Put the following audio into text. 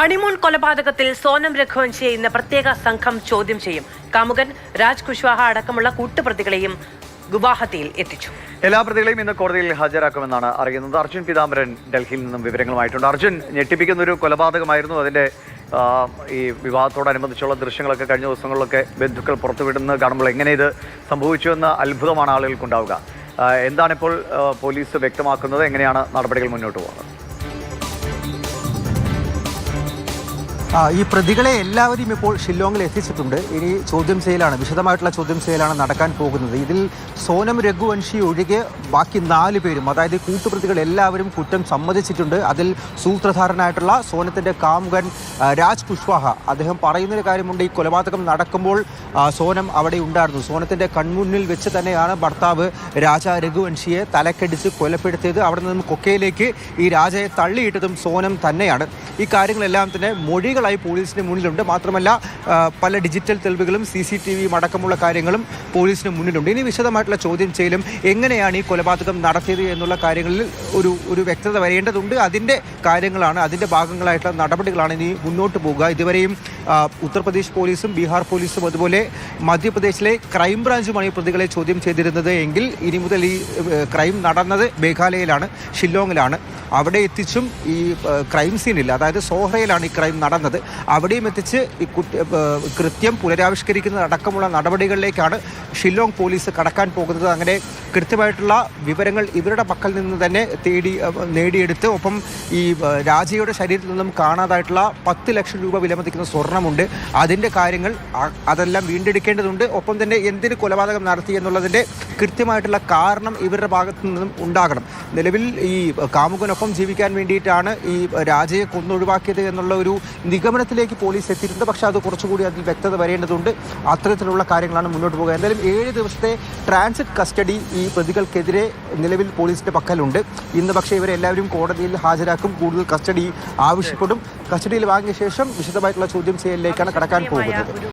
Honeymoon കൊലപാതകത്തിൽ സോനം രഘുവൻഷിയെ ഇന്ന് പ്രത്യേക സംഘം ചോദ്യം ചെയ്യും. കാമുകൻ രാജ് കുശ്വാഹ അടക്കമുള്ള കൂട്ടുപ്രതികളെയും ഗുവാഹത്തിയിൽ എത്തിച്ചു. എല്ലാ പ്രതികളെയും ഇന്ന് കോടതിയിൽ ഹാജരാക്കുമെന്നാണ് അറിയുന്നത്. അർജുൻ പീതാംബരൻ ഡൽഹിയിൽ നിന്നും വിവരങ്ങളുമായിട്ടുണ്ട്. അർജുൻ, ഞെട്ടിപ്പിക്കുന്ന ഒരു കൊലപാതകമായിരുന്നു. അതിന്റെ ഈ വിവാഹത്തോടനുബന്ധിച്ചുള്ള ദൃശ്യങ്ങളൊക്കെ കഴിഞ്ഞ ദിവസങ്ങളിലൊക്കെ ബന്ധുക്കൾ പുറത്തുവിടുന്നത് കാണുമ്പോൾ എങ്ങനെ ഇത് സംഭവിച്ചു എന്ന അത്ഭുതമാണ് ആളുകൾക്കുണ്ടാവുക. എന്താണിപ്പോൾ പോലീസ് വ്യക്തമാക്കുന്നത്? എങ്ങനെയാണ് നടപടികൾ മുന്നോട്ട് പോകുന്നത്? ഈ പ്രതികളെ എല്ലാവരെയും ഇപ്പോൾ ഷില്ലോങ്ങിൽ എത്തിച്ചിട്ടുണ്ട്. ഇനി ചോദ്യം ചെയ്യലാണ്, വിശദമായിട്ടുള്ള ചോദ്യം ചെയ്യലാണ് നടക്കാൻ പോകുന്നത്. ഇതിൽ സോനം രഘുവൻഷി ഒഴികെ ബാക്കി 4 പേരും, അതായത് കൂട്ടുപ്രതികൾ എല്ലാവരും കുറ്റം സമ്മതിച്ചിട്ടുണ്ട്. അതിൽ സൂത്രധാരനായിട്ടുള്ള സോനത്തിൻ്റെ കാമുകൻ രാജ് കുശ്വാഹ, അദ്ദേഹം പറയുന്നൊരു കാര്യമുണ്ട്. ഈ കൊലപാതകം നടക്കുമ്പോൾ സോനം അവിടെ ഉണ്ടായിരുന്നു. സോനത്തിൻ്റെ കൺമുന്നിൽ വെച്ച് തന്നെയാണ് ഭർത്താവ് രാജ രഘുവൻഷിയെ തലക്കടിച്ച് കൊലപ്പെടുത്തിയത്. അവിടെ നിന്നും കൊക്കയിലേക്ക് ഈ രാജയെ തള്ളിയിട്ടതും സോനം തന്നെയാണ്. ഈ കാര്യങ്ങളെല്ലാം തന്നെ മൊഴികളായി പോലീസിന് മുന്നിലുണ്ട്. മാത്രമല്ല പല ഡിജിറ്റൽ തെളിവുകളും CCTVയും അടക്കമുള്ള കാര്യങ്ങളും പോലീസിന് മുന്നിലുണ്ട്. ഇനി വിശദമായിട്ടുള്ള ചോദ്യം ചെയ്യലും എങ്ങനെയാണ് ഈ കൊലപാതകം നടത്തിയത് എന്നുള്ള കാര്യങ്ങളിൽ ഒരു വ്യക്തത വരേണ്ടതുണ്ട്. അതിൻ്റെ കാര്യങ്ങളാണ്, അതിൻ്റെ ഭാഗങ്ങളായിട്ടുള്ള നടപടികളാണ് ഇനി മുന്നോട്ട് പോകുക. ഇതുവരെയും ഉത്തർപ്രദേശ് പോലീസും ബീഹാർ പോലീസും അതുപോലെ മധ്യപ്രദേശിലെ ക്രൈംബ്രാഞ്ചുമാണ് ഈ പ്രതികളെ ചോദ്യം ചെയ്തിരുന്നത് എങ്കിൽ ഇനി മുതൽ ഈ ക്രൈം നടന്നത് മേഘാലയയിലാണ്, ഷില്ലോങ്ങിലാണ്. അവിടെ എത്തിച്ചും ഈ ക്രൈം സീനിൽ, അതായത് സോഹ്രയിലാണ് ഈ ക്രൈം നടന്നത്, അവിടെയും എത്തിച്ച് ഈ കൃത്യം പുനരാവിഷ്കരിക്കുന്ന അടക്കമുള്ള നടപടികളിലേക്കാണ് ഷില്ലോങ് പോലീസ് കടക്കാൻ പോകുന്നത്. അങ്ങനെ കൃത്യമായിട്ടുള്ള വിവരങ്ങൾ ഇവരുടെ പക്കൽ നിന്ന് തന്നെ നേടിയെടുത്ത്, ഒപ്പം ഈ രാജയുടെ ശരീരത്തിൽ നിന്നും കാണാതായിട്ടുള്ള 10 ലക്ഷം രൂപ വിലമതിക്കുന്ന സ്വർണ്ണമുണ്ട്. അതിൻ്റെ കാര്യങ്ങൾ അതെല്ലാം വീണ്ടെടുക്കേണ്ടതുണ്ട്. ഒപ്പം തന്നെ എന്തിന് കൊലപാതകം നടത്തി എന്നുള്ളതിൻ്റെ കൃത്യമായിട്ടുള്ള കാരണം ഇവരുടെ ഭാഗത്തു നിന്നും ഉണ്ടാകണം. നിലവിൽ ഈ കാമുകനൊപ്പം ജീവിക്കാൻ വേണ്ടിയിട്ടാണ് ഈ രാജയെ കൊന്നൊഴിവാക്കിയത് എന്നുള്ള ഒരു നിഗമനത്തിലേക്ക് പോലീസ് എത്തിയിട്ടുണ്ട്. പക്ഷേ അത് കുറച്ചുകൂടി അതിൽ വ്യക്തത വരേണ്ടതുണ്ട്. അത്തരത്തിലുള്ള കാര്യങ്ങളാണ് മുന്നോട്ട് പോകുക. എന്തായാലും 7 ദിവസത്തെ ട്രാൻസിറ്റ് കസ്റ്റഡി ഈ പ്രതികൾക്കെതിരെ നിലവിൽ പോലീസിൻ്റെ പക്കലുണ്ട്. ഇന്ന് പക്ഷേ ഇവരെല്ലാവരും കോടതിയിൽ ഹാജരാക്കും. കൂടുതൽ കസ്റ്റഡി ആവശ്യപ്പെടും. കസ്റ്റഡിയിൽ വാങ്ങിയ ശേഷം വിശദമായിട്ടുള്ള ചോദ്യം ചെയ്യലിലേക്കാണ് കടക്കാൻ പോകുന്നത്.